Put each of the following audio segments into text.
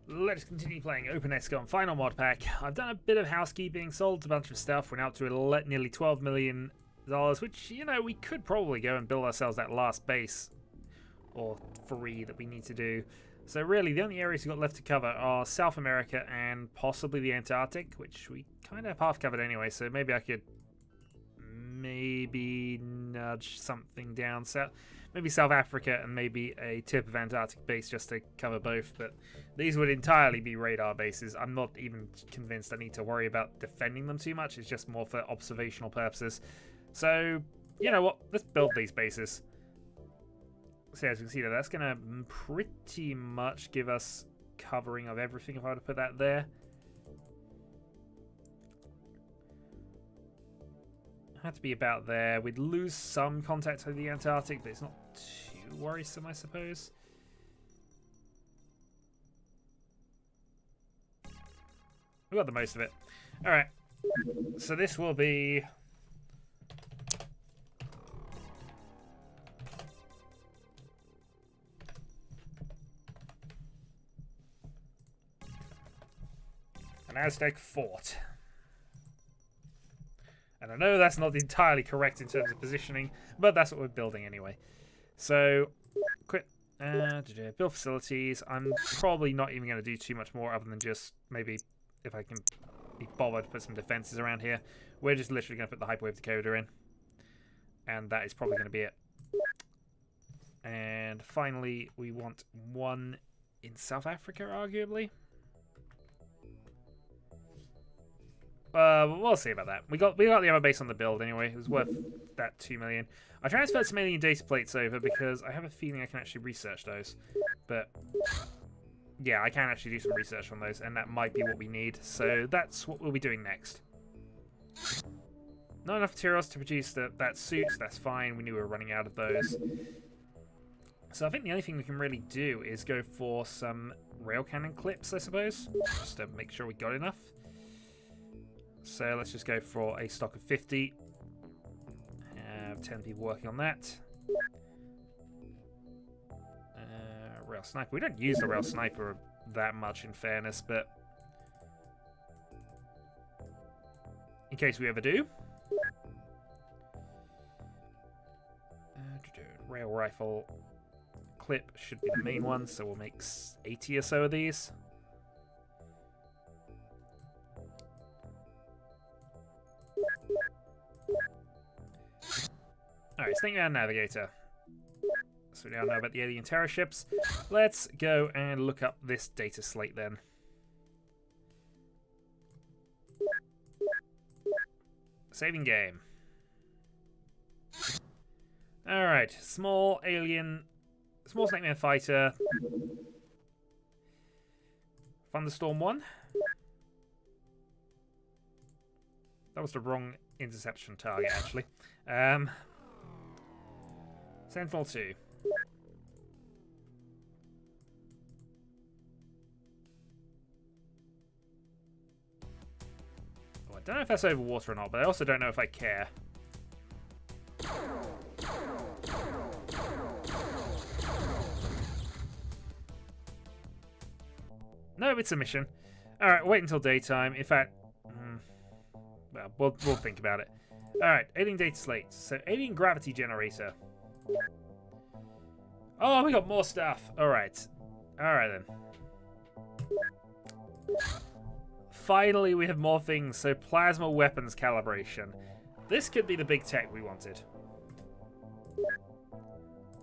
let's continue playing Open Excon Final Mod Pack. I've done a bit of housekeeping, sold a bunch of stuff, went out to nearly $12 million, which, you know, we could probably go and build ourselves that last base, or 3 that we need to do. So really, the only areas we've got left to cover are South America and possibly the Antarctic, which we kind of have half covered anyway, so maybe I could nudge something down south. Maybe South Africa and maybe a tip of Antarctic base just to cover both, but these would entirely be radar bases. I'm not even convinced I need to worry about defending them too much. It's just more for observational purposes. So, you know what? Let's build these bases. So as you can see, that's going to pretty much give us covering of everything if I were to put that there. Had to be about there. We'd lose some contact with the Antarctic, but it's not too worrisome, I suppose. We got the most of it. All right. So this will be an Aztec fort. And I know that's not entirely correct in terms of positioning, but that's what we're building anyway. So, build facilities. I'm probably not even going to do too much more other than just maybe, if I can be bothered, put some defenses around here. We're just literally going to put the hyperwave decoder in. And that is probably going to be it. And finally, we want one in South Africa, arguably. We'll see about that. We got the other base on the build anyway. It was worth that 2 million. I transferred some alien data plates over because I have a feeling I can actually research those. But yeah, I can actually do some research on those, and that might be what we need. So that's what we'll be doing next. Not enough materials to produce that suit. That's fine. We knew we were running out of those. So I think the only thing we can really do is go for some rail cannon clips, I suppose, just to make sure we got enough. So let's just go for a stock of 50. Have 10 people working on that. Rail sniper. We don't use the rail sniper that much, in fairness, but in case we ever do. Rail rifle clip should be the main one, so we'll make 80 or so of these. Alright, Snake Man Navigator. So we now know about the alien terror ships. Let's go and look up this data slate then. Saving game. Alright, small Snake Man fighter. Thunderstorm 1. That was the wrong interception target, actually. Sentinel 2. Oh, I don't know if that's over water or not, but I also don't know if I care. No, it's a mission. Alright, wait until daytime. In fact, well, we'll think about it. Alright, alien data slate. So, alien gravity generator. Oh, we got more stuff. Alright. Alright then. Finally, we have more things. So, plasma weapons calibration. This could be the big tech we wanted.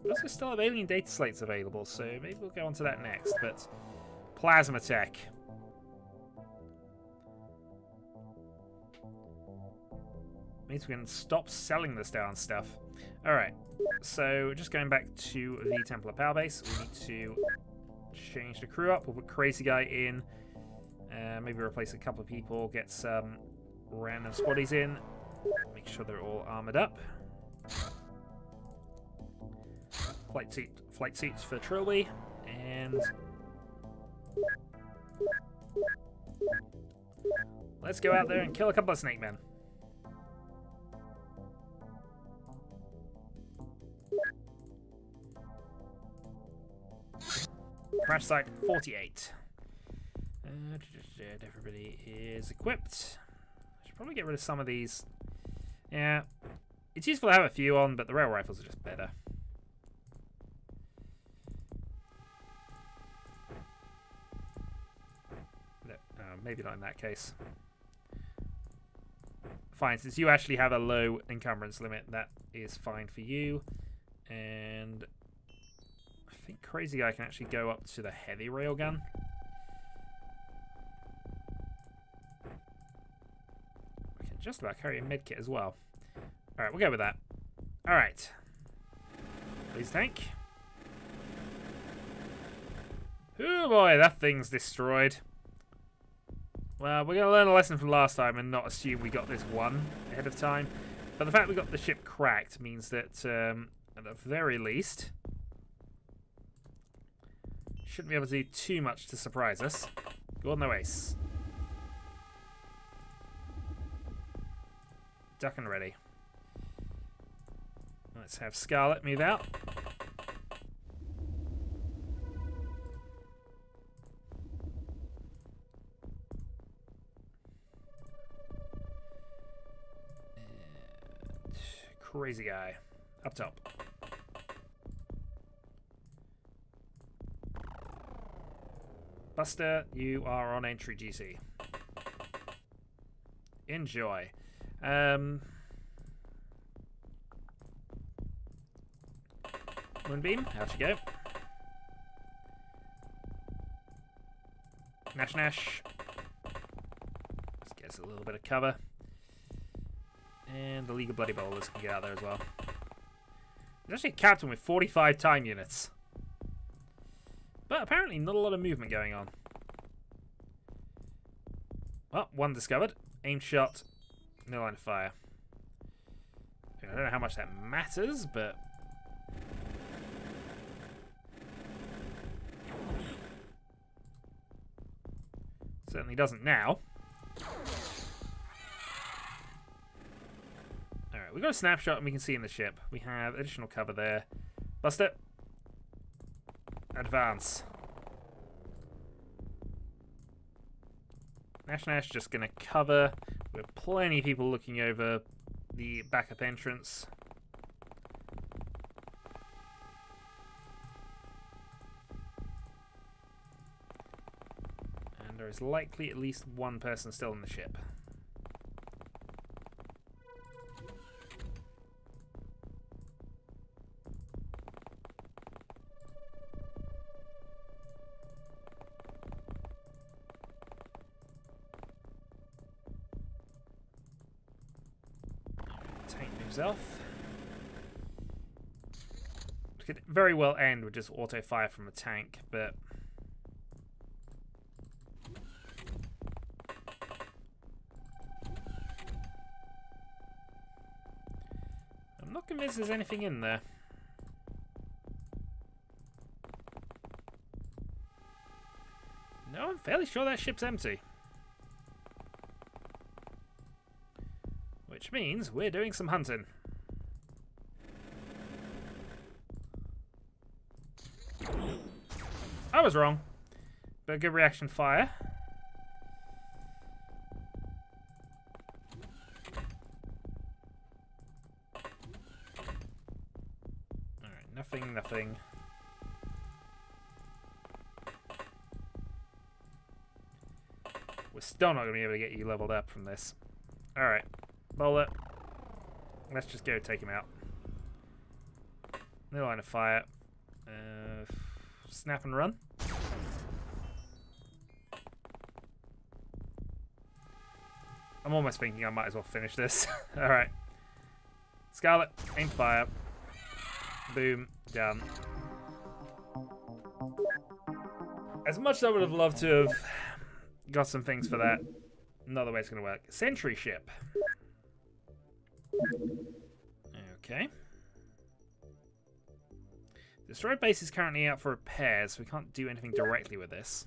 We also still have alien data slates available, so maybe we'll go on to that next. But, plasma tech. Means we can stop selling this down stuff. Alright, so just going back to the Templar Power Base, we need to change the crew up. We'll put Crazy Guy in, maybe replace a couple of people, get some random squaddies in, make sure they're all armored up. Flight suits for Trilby, and let's go out there and kill a couple of Snake Men. Crash site 48. Everybody is equipped. I should probably get rid of some of these. Yeah, it's useful to have a few on, but the rail rifles are just better. Maybe not in that case. Fine, since you actually have a low encumbrance limit, that is fine for you. And I think Crazy Guy can actually go up to the heavy railgun. I can just about carry a medkit as well. Alright, we'll go with that. Alright. Please tank. Oh boy, that thing's destroyed. Well, we're going to learn a lesson from last time and not assume we got this one ahead of time. But the fact we got the ship cracked means that, at the very least, shouldn't be able to do too much to surprise us. Go on, no ace. Duck and ready. Let's have Scarlet move out. Crazy Guy up top. Buster, you are on entry GC. Enjoy. Moonbeam, out you go. Nash Nash. Let's get us a little bit of cover. And the League of Bloody Bowlers can get out there as well. There's actually a captain with 45 time units. But apparently not a lot of movement going on. Well, one discovered. Aim shot. No line of fire. I don't know how much that matters, but... certainly doesn't now. Alright, we've got a snapshot and we can see in the ship. We have additional cover there. Bust it. Advance. Nash Nash just going to cover. We have plenty of people looking over the backup entrance. And there is likely at least one person still in the ship. Off. It could very well end with just auto fire from a tank, but I'm not convinced there's anything in there. No, I'm fairly sure that ship's empty. Which means we're doing some hunting. I was wrong, but good reaction fire. Alright, nothing. We're still not going to be able to get you leveled up from this. Alright. Bowler. Let's just go take him out. No line of fire. Snap and run. I'm almost thinking I might as well finish this. Alright. Scarlet, aim fire. Boom. Done. As much as I would have loved to have got some things for that, another way it's going to work. Sentry ship. Okay. The destroyed base is currently out for repairs, so we can't do anything directly with this.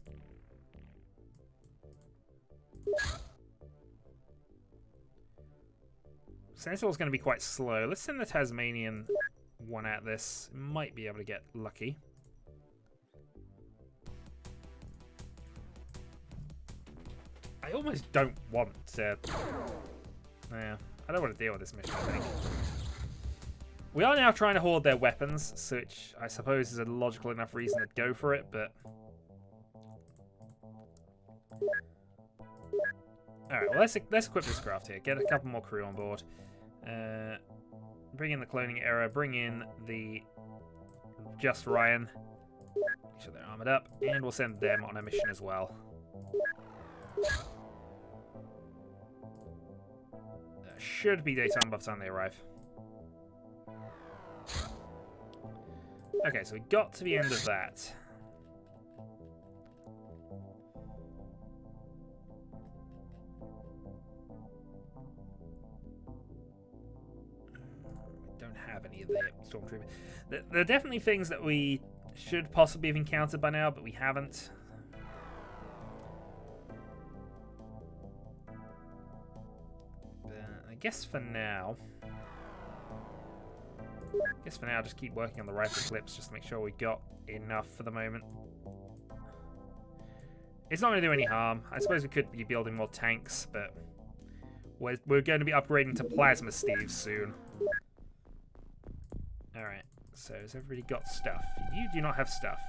Sentinel's going to be quite slow. Let's send the Tasmanian one at this. Might be able to get lucky. I almost don't want to... Yeah, I don't want to deal with this mission, I think. We are now trying to hoard their weapons, which I suppose is a logical enough reason to go for it, but... Alright, well, let's equip this craft here. Get a couple more crew on board. Bring in the cloning era. Bring in the Just Ryan. Make sure they're armored up. And we'll send them on a mission as well. Should be daytime by the time they arrive. Okay, so we got to the end of that. Don't have any of the stormtroopers. There are definitely things that we should possibly have encountered by now, but we haven't. I guess for now, just keep working on the rifle clips just to make sure we got enough for the moment. It's not going to do any harm. I suppose we could be building more tanks, but we're going to be upgrading to plasma Steves soon. Alright, so has everybody got stuff? You do not have stuff.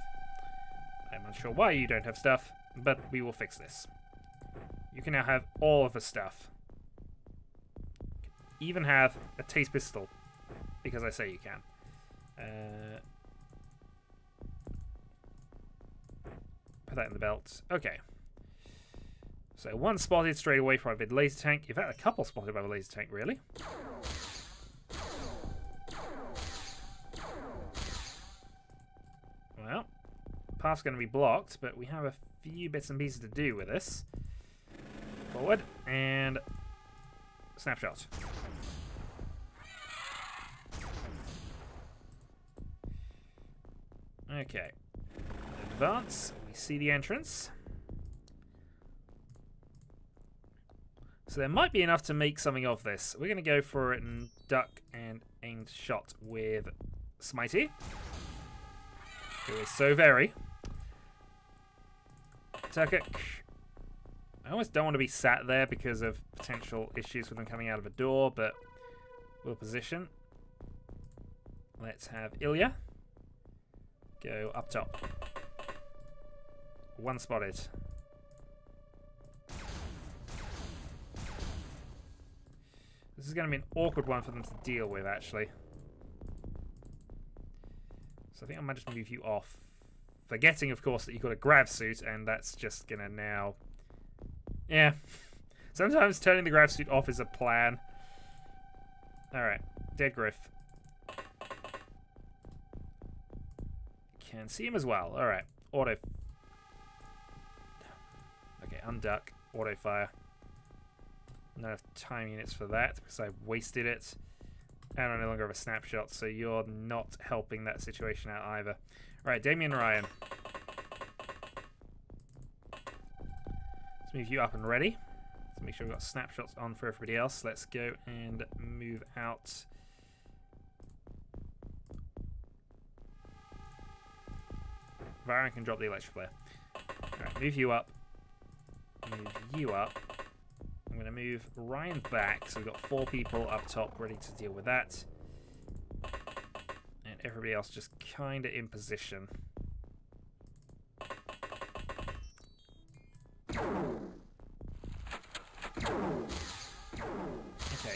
I'm unsure why you don't have stuff, but we will fix this. You can now have all of the stuff. Even have a taste pistol, because I say you can. Put that in the belt. Okay. So one spotted straight away from a laser tank. In fact, a couple spotted by the laser tank, really. Well, path's going to be blocked, but we have a few bits and pieces to do with this. Forward, and snapshot. Okay. Advance. We see the entrance. So there might be enough to make something of this. We're going to go for it and duck and aimed shot with Smitey, who is so very. Turkic. I almost don't want to be sat there because of potential issues with them coming out of a door, but we'll position. Let's have Ilya go up top. One spotted. This is going to be an awkward one for them to deal with, actually. So I think I might just move you off. Forgetting, of course, that you've got a grav suit, and that's just going to now... Yeah. Sometimes turning the grav suit off is a plan. Alright. Dead Griff. Can see him as well. Alright. Auto. Okay, unduck. Auto fire. No enough time units for that because I wasted it. And I no longer have a snapshot, so you're not helping that situation out either. Alright, Damien Ryan. Let's move you up and ready. Let's make sure we've got snapshots on for everybody else. Let's go and move out. Varan can drop the electric flare. Alright, move you up. Move you up. I'm going to move Ryan back, so we've got 4 people up top ready to deal with that. And everybody else just kind of in position. Okay,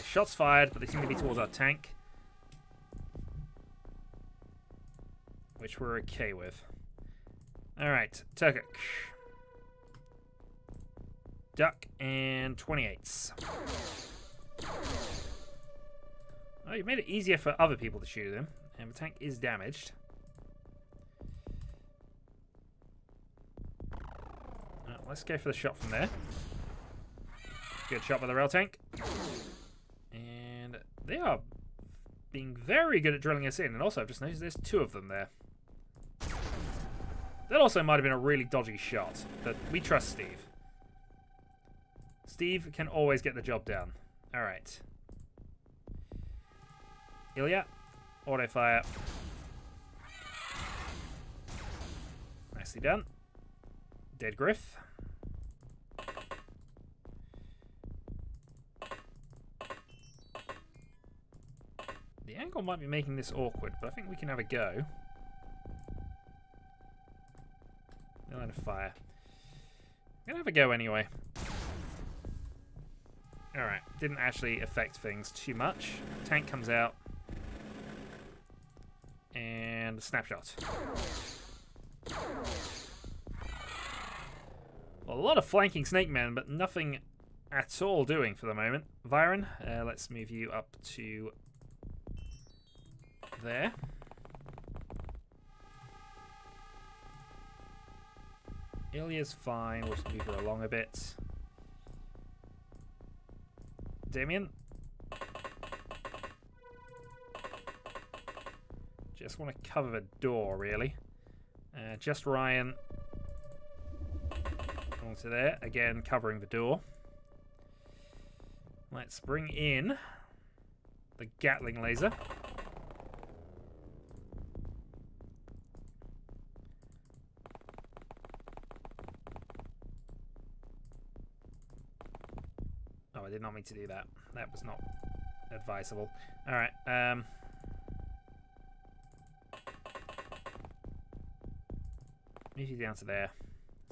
shots fired, but they seem to be towards our tank, which we're okay with. Alright, Turkic. Duck and 28s. Oh, you've made it easier for other people to shoot him, and the tank is damaged. Let's go for the shot from there. Good shot by the rail tank. And they are being very good at drilling us in, and also I've just noticed there's 2 of them there. That also might have been a really dodgy shot, but we trust Steve. Steve can always get the job done. Alright. Ilya. Auto fire. Nicely done. Dead Griff. angle might be making this awkward, but I think we can have a go. No line of fire. I'm gonna have a go anyway. Alright, didn't actually affect things too much. Tank comes out. And a snapshot. Well, a lot of flanking snake men, but nothing at all doing for the moment. Viren, let's move you up to there. Ilya's fine, we'll just move her along a bit. Damien. Just want to cover the door, really. Just Ryan. Onto there. Again, covering the door. Let's bring in the Gatling laser. Oh, I did not mean to do that. That was not advisable. Alright, move you down to there.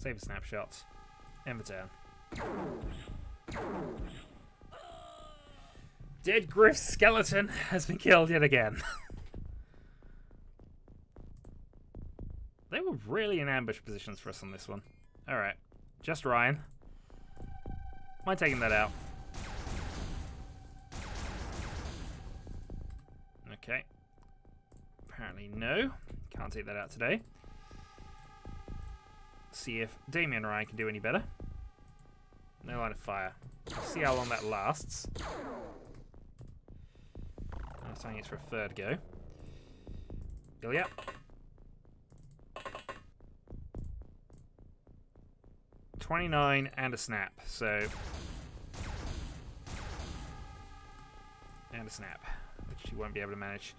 Save a snapshot. End the turn. Dead Griff's skeleton has been killed yet again. They were really in ambush positions for us on this one. Alright. Just Ryan. Mind taking that out. Okay. Apparently no. Can't take that out today. See if Damien and Ryan can do any better. No line of fire. See how long that lasts. I'm saying it's for a third go. Ilya. $29 and a snap, so... And a snap, which you won't be able to manage.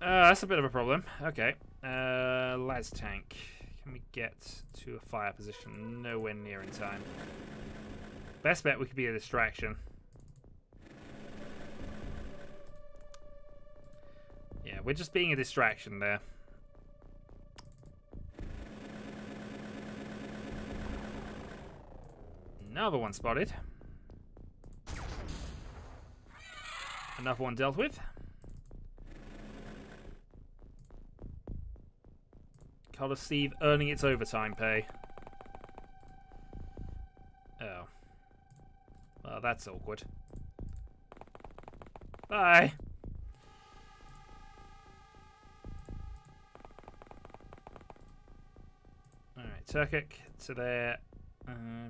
That's a bit of a problem. Okay. Las tank. Can we get to a fire position? Nowhere near in time. Best bet we could be a distraction. Yeah, we're just being a distraction there. Another one spotted. Another one dealt with. Call of Steve earning its overtime pay. Oh. Well, that's awkward. Bye! Alright, Turkic to there.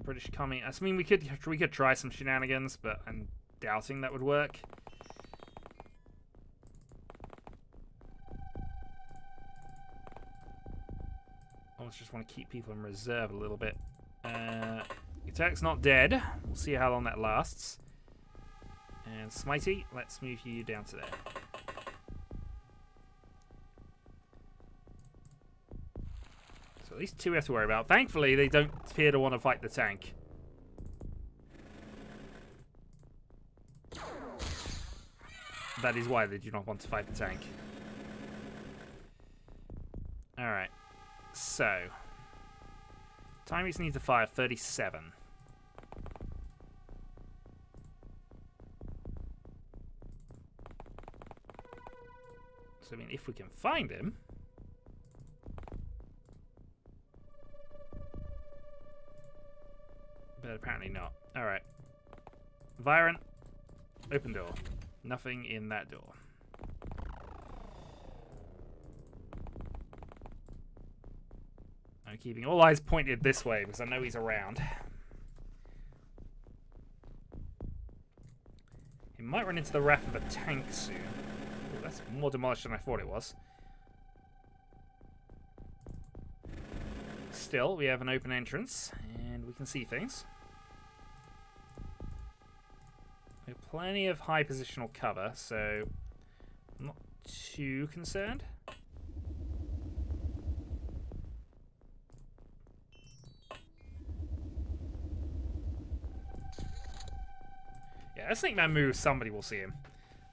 British coming. I mean, we could try some shenanigans, but I'm doubting that would work. I just want to keep people in reserve a little bit. Attack's not dead. We'll see how long that lasts. And Smitey, let's move you down to there. So at least two we have to worry about. Thankfully, they don't appear to want to fight the tank. That is why they do not want to fight the tank. Alright. So, time we need to fire 37. So, I mean, if we can find him... But apparently not. Alright. Viren, open door. Nothing in that door. I'm keeping all eyes pointed this way because I know he's around. He might run into the wrath of a tank soon. Ooh, that's more demolished than I thought it was. Still, we have an open entrance and we can see things. We have plenty of high positional cover, so I'm not too concerned. Yeah, a snake man moves, somebody will see him.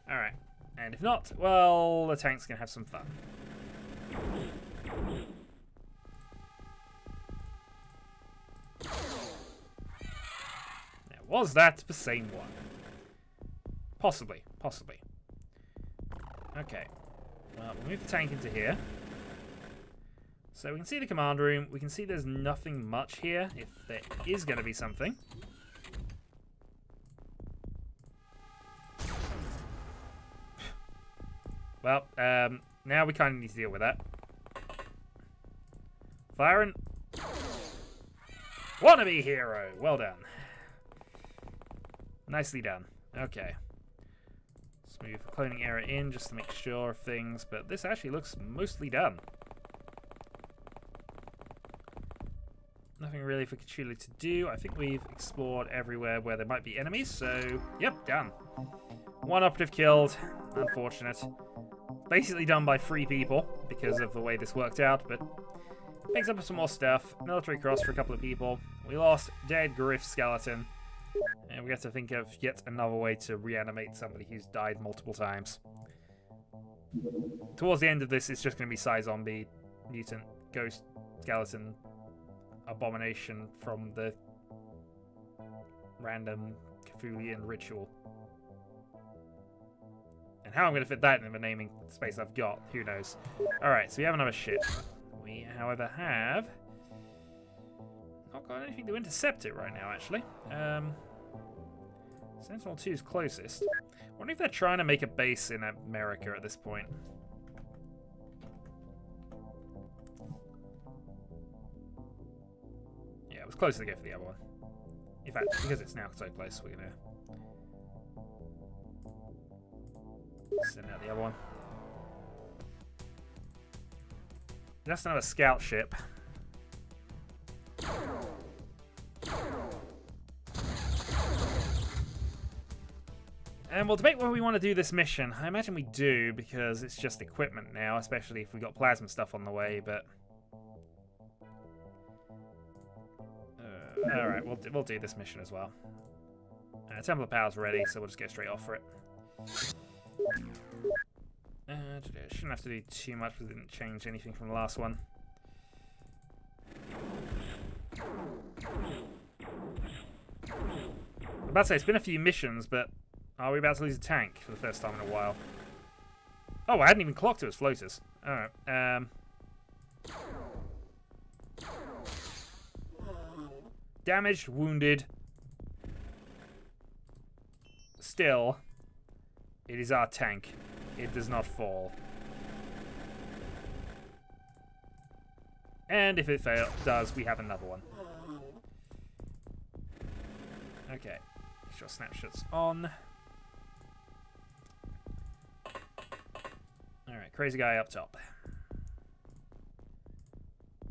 Alright. And if not, well, the tank's going to have some fun. Now, was that the same one? Possibly, possibly. Okay. Well, we'll move the tank into here. So we can see the command room. We can see there's nothing much here, if there is going to be something. Well, now we kind of need to deal with that. Firing. Wannabe hero. Well done. Nicely done. Okay. Let's move the cloning error in just to make sure of things, but this actually looks mostly done. Nothing really for Cthulhu to do. I think we've explored everywhere where there might be enemies, so yep, done. One operative killed. Unfortunate. Basically done by 3 people because of the way this worked out, but picks up some more stuff. Military cross for a couple of people. We lost dead Griff skeleton. And we have to think of yet another way to reanimate somebody who's died multiple times. Towards the end of this, it's just going to be Psy Zombie, mutant, ghost, skeleton, abomination from the random Cthulhian ritual. And how I'm going to fit that in the naming space I've got, who knows. Alright, so we have another ship. We, however, have not got anything to intercept it right now, actually. Sentinel 2 is closest. I wonder if they're trying to make a base in America at this point. Yeah, it was closer to go for the other one. In fact, because it's now so close, we're going to send out the other one. That's another scout ship. And we'll debate whether we want to do this mission. I imagine we do, because it's just equipment now, especially if we've got plasma stuff on the way, but... Alright, we'll do this mission as well. Temple of Power's ready, so we'll just go straight off for it. Shouldn't have to do too much, because it didn't change anything from the last one. I'm about to say, it's been a few missions, but are we about to lose a tank for the first time in a while? Oh, I hadn't even clocked it was floaters. Alright, damaged, wounded. Still, it is our tank. It does not fall. And if it does, we have another one. Okay. Make sure snapshot's on. Alright, crazy guy up top.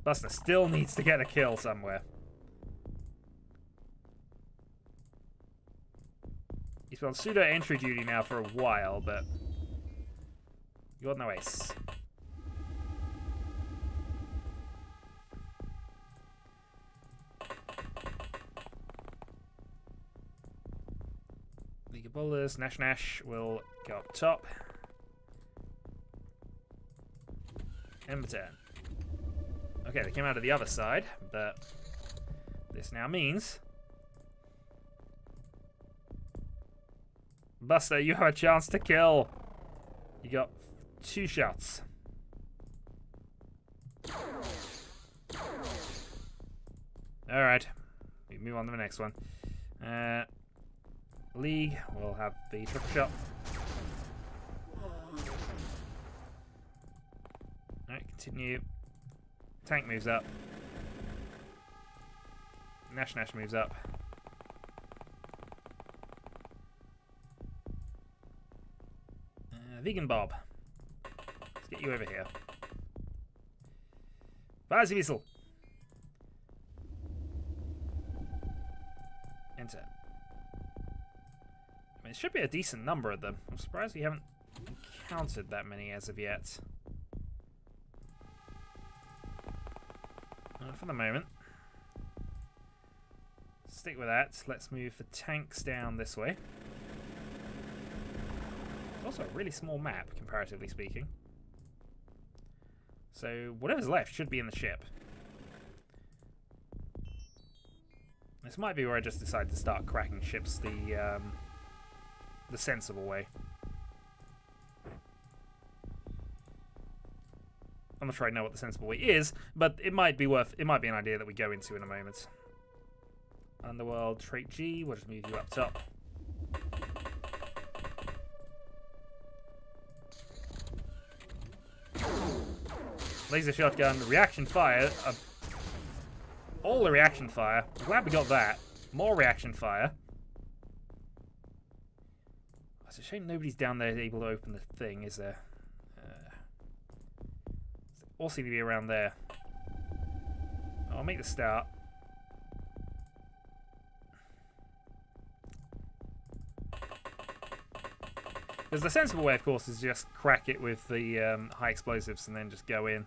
Buster still needs to get a kill somewhere. He's been on pseudo entry duty now for a while, but you got no ace. League of Bowlers, Nash will go up top. End of turn. Okay, they came out of the other side, but this now means Buster, you have a chance to kill. You got 2 shots. Alright. We move on to the next one. League will have the triple shot. Alright, continue. Tank moves up. Nash moves up. Vegan Bob. Let's get you over here. Fires Whistle. Enter. I mean, it should be a decent number of them. I'm surprised we haven't encountered that many as of yet. For the moment. Stick with that. Let's move the tanks down this way. also a really small map, comparatively speaking. So whatever's left should be in the ship. This might be where I just decide to start cracking ships the sensible way. I'm not sure I know what the sensible way is, but it might be an idea that we go into in a moment. Underworld, trait G, we'll just move you up top. Laser shotgun, reaction fire. All the reaction fire. I'm glad we got that. More reaction fire. It's a shame nobody's down there able to open the thing, is there? All seem to be around there. I'll make the start. Because the sensible way, of course, is just crack it with the high explosives and then just go in.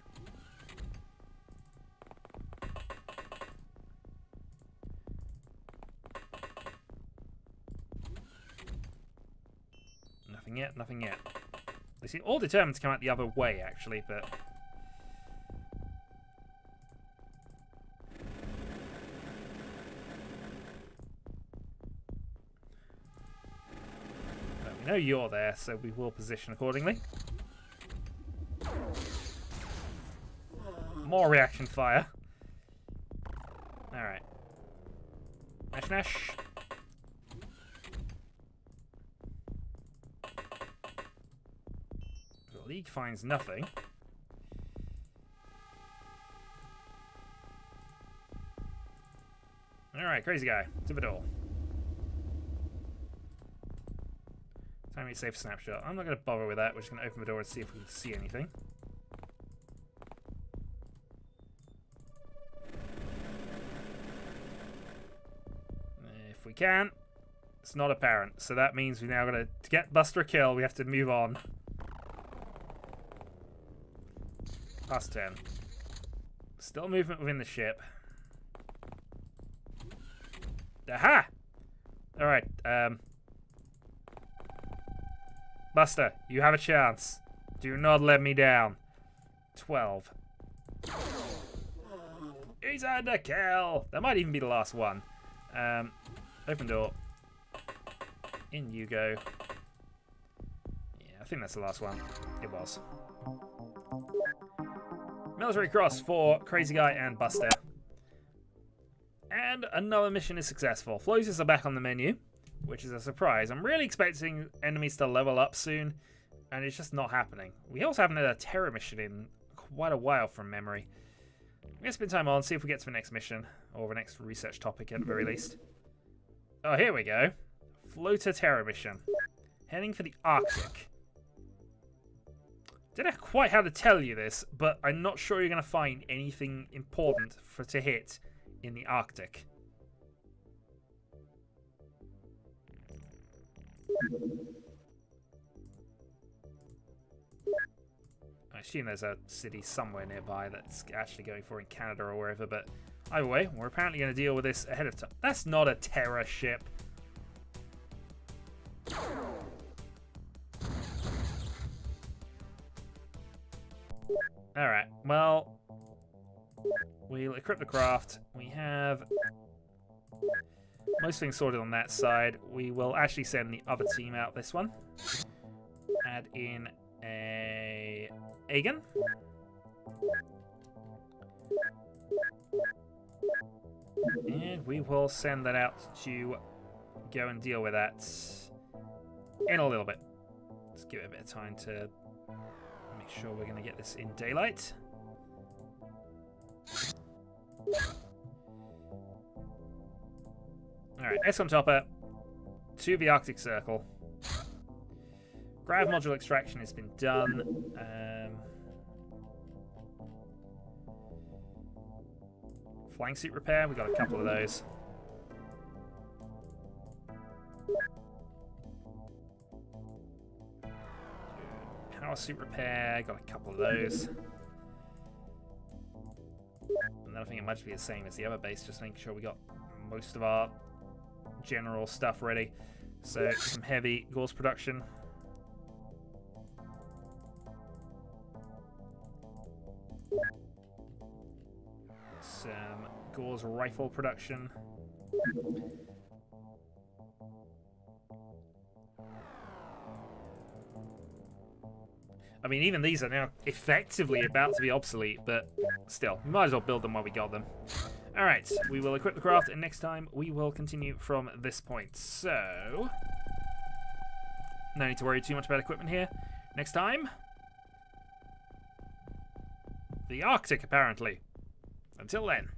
Nothing yet, nothing yet. They seem all determined to come out the other way, actually, but... we know you're there, so we will position accordingly. More reaction fire. Alright. Nash Nash. The League finds nothing. Alright, crazy guy. To the door. Time to save snapshot. I'm not going to bother with that. We're just going to open the door and see if we can see anything. If we can, it's not apparent. So that means we now got to get Buster a kill. We have to move on. Past 10. Still movement within the ship. Aha! Alright, Buster, you have a chance. Do not let me down. 12. He's under kill. That might even be the last one. Open door. In you go. Yeah, I think that's the last one. It was. Military cross for Crazy Guy and Buster. And another mission is successful. Floaters are back on the menu, which is a surprise. I'm really expecting enemies to level up soon, and it's just not happening. We also haven't had a terror mission in quite a while from memory. I'm going to spend time on, see if we get to the next mission, or the next research topic at the very least. Oh, here we go. Floater terror mission. Heading for the Arctic. Don't know quite how to tell you this, but I'm not sure you're going to find anything important to hit in the Arctic. I assume there's a city somewhere nearby that's actually going for in Canada or wherever, but either way, we're apparently going to deal with this ahead of time. That's not a terror ship. Alright, well, we'll equip the craft. We have most things sorted on that side. We will actually send the other team out this one. Add in a Aegon. And we will send that out to go and deal with that in a little bit. Let's give it a bit of time to make sure we're going to get this in daylight. Alright, XCOM Topper to the Arctic Circle. Grav module extraction has been done. Flying suit repair, we got a couple of those. Power suit repair, got a couple of those. And then I think it might just be the same as the other base, just making sure we got most of our general stuff ready. So some heavy gauze production. Gauze rifle production. I mean, even these are now effectively about to be obsolete, but still, we might as well build them while we got them. Alright, we will equip the craft, and next time we will continue from this point. So, no need to worry too much about equipment here. Next time, the Arctic, apparently. Until then.